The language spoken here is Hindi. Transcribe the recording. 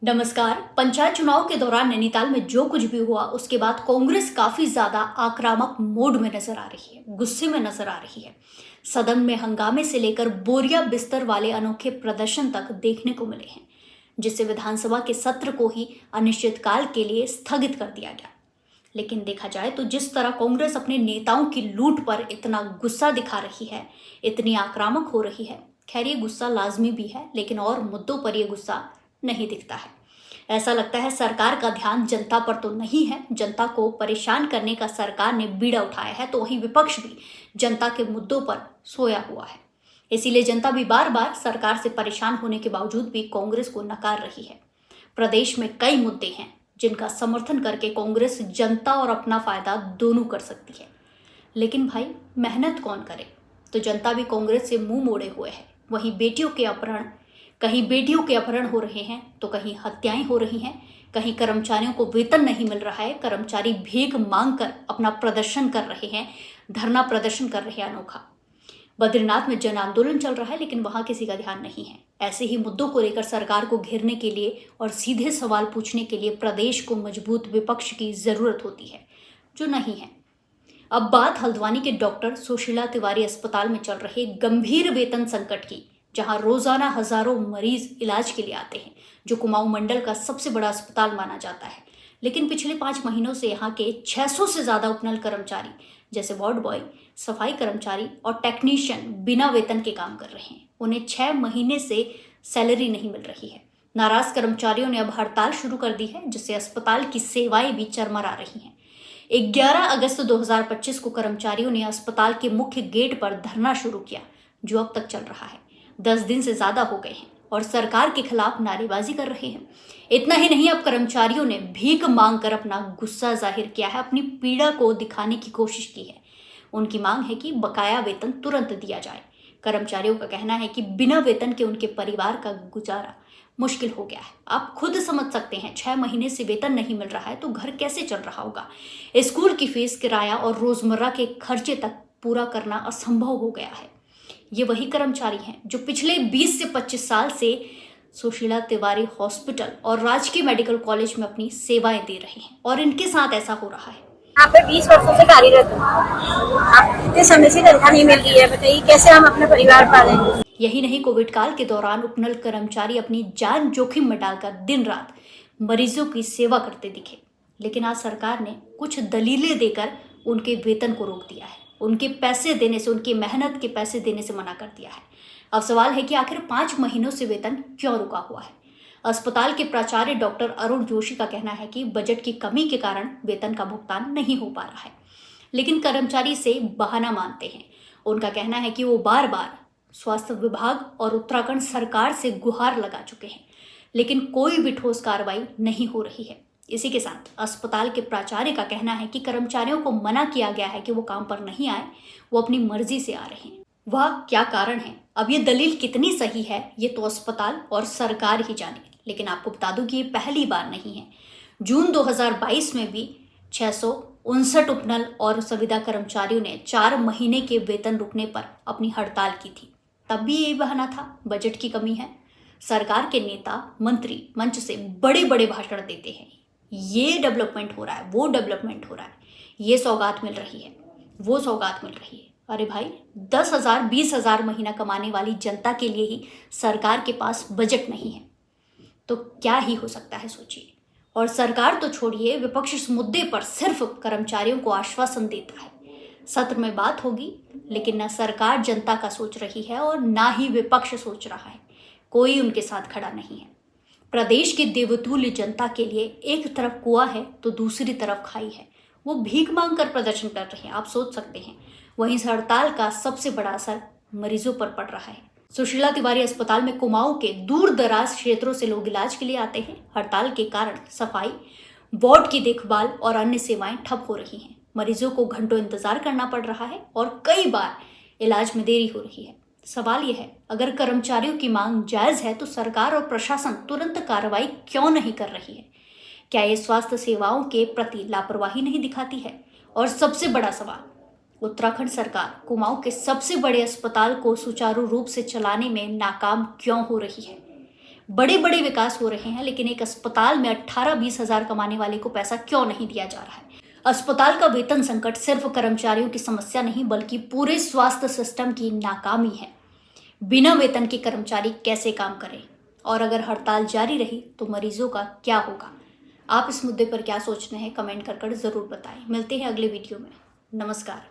नमस्कार। पंचायत चुनाव के दौरान नैनीताल में जो कुछ भी हुआ उसके बाद कांग्रेस काफी ज्यादा आक्रामक मोड में नजर आ रही है, गुस्से में नजर आ रही है। सदन में हंगामे से लेकर बोरिया बिस्तर वाले अनोखे प्रदर्शन तक देखने को मिले हैं, जिससे विधानसभा के सत्र को ही अनिश्चितकाल के लिए स्थगित कर दिया गया। लेकिन देखा जाए तो जिस तरह कांग्रेस अपने नेताओं की लूट पर इतना गुस्सा दिखा रही है, इतनी आक्रामक हो रही है, खैर ये गुस्सा लाजमी भी है, लेकिन और मुद्दों पर यह गुस्सा नहीं दिखता है। ऐसा लगता है सरकार का ध्यान जनता पर तो नहीं है, जनता को परेशान करने का सरकार ने बीड़ा उठाया है, तो वहीं विपक्ष भी जनता के मुद्दों पर सोया हुआ है। इसीलिए जनता भी बार बार सरकार से परेशान होने के बावजूद भी कांग्रेस को नकार रही है। प्रदेश में कई मुद्दे हैं जिनका समर्थन करके कांग्रेस जनता और अपना फायदा दोनों कर सकती है। लेकिन भाई, मेहनत कौन करे? तो जनता भी कांग्रेस से मुंह मोड़े हुए है। वहीं कहीं बेटियों के अपहरण हो रहे हैं, तो कहीं हत्याएं हो रही हैं, कहीं कर्मचारियों को वेतन नहीं मिल रहा है, कर्मचारी भीख मांग कर अपना प्रदर्शन कर रहे हैं, धरना प्रदर्शन कर रहे हैं अनोखा। बद्रीनाथ में जन आंदोलन चल रहा है, लेकिन वहां किसी का ध्यान नहीं है। ऐसे ही मुद्दों को लेकर सरकार को घेरने के लिए और सीधे सवाल पूछने के लिए प्रदेश को मजबूत विपक्ष की जरूरत होती है, जो नहीं है। अब बात हल्द्वानी के डॉक्टर सुशीला तिवारी अस्पताल में चल रहे गंभीर वेतन संकट की, जहां रोजाना हजारों मरीज इलाज के लिए आते हैं, जो कुमाऊं मंडल का सबसे बड़ा अस्पताल माना जाता है। लेकिन पिछले 5 महीनों से यहाँ के 600 से ज्यादा उपनल कर्मचारी, जैसे वार्ड बॉय, सफाई कर्मचारी और टेक्नीशियन बिना वेतन के काम कर रहे हैं। उन्हें 6 महीने से सैलरी नहीं मिल रही है। नाराज कर्मचारियों ने अब हड़ताल शुरू कर दी है, जिससे अस्पताल की सेवाएं भी चरमरा रही हैं। 11 अगस्त 2025 को कर्मचारियों ने अस्पताल के मुख्य गेट पर धरना शुरू किया, जो अब तक चल रहा है। 10 दिन से ज्यादा हो गए हैं और सरकार के खिलाफ नारेबाजी कर रहे हैं। इतना ही नहीं, अब कर्मचारियों ने भीख मांगकर अपना गुस्सा जाहिर किया है, अपनी पीड़ा को दिखाने की कोशिश की है। उनकी मांग है कि बकाया वेतन तुरंत दिया जाए। कर्मचारियों का कहना है कि बिना वेतन के उनके परिवार का गुजारा मुश्किल हो गया है। आप खुद समझ सकते हैं, 6 महीने से वेतन नहीं मिल रहा है तो घर कैसे चल रहा होगा। स्कूल की फीस, किराया और रोजमर्रा के खर्चे तक पूरा करना असंभव हो गया है। ये वही कर्मचारी हैं जो पिछले 20 से 25 साल से सुशीला तिवारी हॉस्पिटल और राजकीय मेडिकल कॉलेज में अपनी सेवाएं दे रहे हैं, और इनके साथ ऐसा हो रहा है। यहाँ पे 20 वर्षों से कार्यरत हूँ। अब इतने समय से तनख्वाह नहीं मिल रही है, बताइए कैसे हम अपना परिवार पालें। यही नहीं, कोविड काल के दौरान उपनल कर्मचारी अपनी जान जोखिम में डालकर दिन रात मरीजों की सेवा करते दिखे। लेकिन आज सरकार ने कुछ दलीलें देकर उनके वेतन को रोक दिया है, उनके पैसे देने से, उनकी मेहनत के पैसे देने से मना कर दिया है। अब सवाल है कि आखिर 5 महीनों से वेतन क्यों रुका हुआ है। अस्पताल के प्राचार्य डॉक्टर अरुण जोशी का कहना है कि बजट की कमी के कारण वेतन का भुगतान नहीं हो पा रहा है। लेकिन कर्मचारी से बहाना मानते हैं। उनका कहना है कि वो बार बार स्वास्थ्य विभाग और उत्तराखंड सरकार से गुहार लगा चुके हैं, लेकिन कोई भी ठोस कार्रवाई नहीं हो रही है। इसी के साथ अस्पताल के प्राचार्य का कहना है कि कर्मचारियों को मना किया गया है कि वो काम पर नहीं आए, वो अपनी मर्जी से आ रहे हैं। वह क्या कारण है, अब ये दलील कितनी सही है, ये तो अस्पताल और सरकार ही जाने। लेकिन आपको बता दूं कि ये पहली बार नहीं है। जून 2022 में भी 659 उपनल और संविदा कर्मचारियों ने 4 महीने के वेतन रुकने पर अपनी हड़ताल की थी। तब भी यही बहाना था, बजट की कमी है। सरकार के नेता मंत्री मंच से बड़े बड़े भाषण देते हैं, ये डेवलपमेंट हो रहा है, वो डेवलपमेंट हो रहा है, ये सौगात मिल रही है, वो सौगात मिल रही है। अरे भाई, 10,000 20,000 महीना कमाने वाली जनता के लिए ही सरकार के पास बजट नहीं है, तो क्या ही हो सकता है, सोचिए। और सरकार तो छोड़िए, विपक्ष इस मुद्दे पर सिर्फ कर्मचारियों को आश्वासन देता है। सत्र में बात होगी, लेकिन न सरकार जनता का सोच रही है और ना ही विपक्ष सोच रहा है। कोई उनके साथ खड़ा नहीं है। प्रदेश की देवतुल्य जनता के लिए एक तरफ कुआं है तो दूसरी तरफ खाई है। वो भीख मांग कर प्रदर्शन कर रहे हैं, आप सोच सकते हैं। वहीं इस हड़ताल का सबसे बड़ा असर मरीजों पर पड़ रहा है। सुशीला तिवारी अस्पताल में कुमाऊं के दूर दराज क्षेत्रों से लोग इलाज के लिए आते हैं। हड़ताल के कारण सफाई, वार्ड की देखभाल और अन्य सेवाएं ठप हो रही हैं। मरीजों को घंटों इंतजार करना पड़ रहा है और कई बार इलाज में देरी हो रही है। सवाल यह है, अगर कर्मचारियों की मांग जायज है तो सरकार और प्रशासन तुरंत कार्रवाई क्यों नहीं कर रही है? क्या ये स्वास्थ्य सेवाओं के प्रति लापरवाही नहीं दिखाती है? और सबसे बड़ा सवाल, उत्तराखंड सरकार कुमाऊं के सबसे बड़े अस्पताल को सुचारू रूप से चलाने में नाकाम क्यों हो रही है? बड़े बड़े विकास हो रहे हैं, लेकिन एक अस्पताल में 18-20 हजार कमाने वाले को पैसा क्यों नहीं दिया जा रहा है? अस्पताल का वेतन संकट सिर्फ कर्मचारियों की समस्या नहीं, बल्कि पूरे स्वास्थ्य सिस्टम की नाकामी है। बिना वेतन के कर्मचारी कैसे काम करें? और अगर हड़ताल जारी रही तो मरीजों का क्या होगा? आप इस मुद्दे पर क्या सोचते हैं? कमेंट कर जरूर बताएं। मिलते हैं अगले वीडियो में। नमस्कार।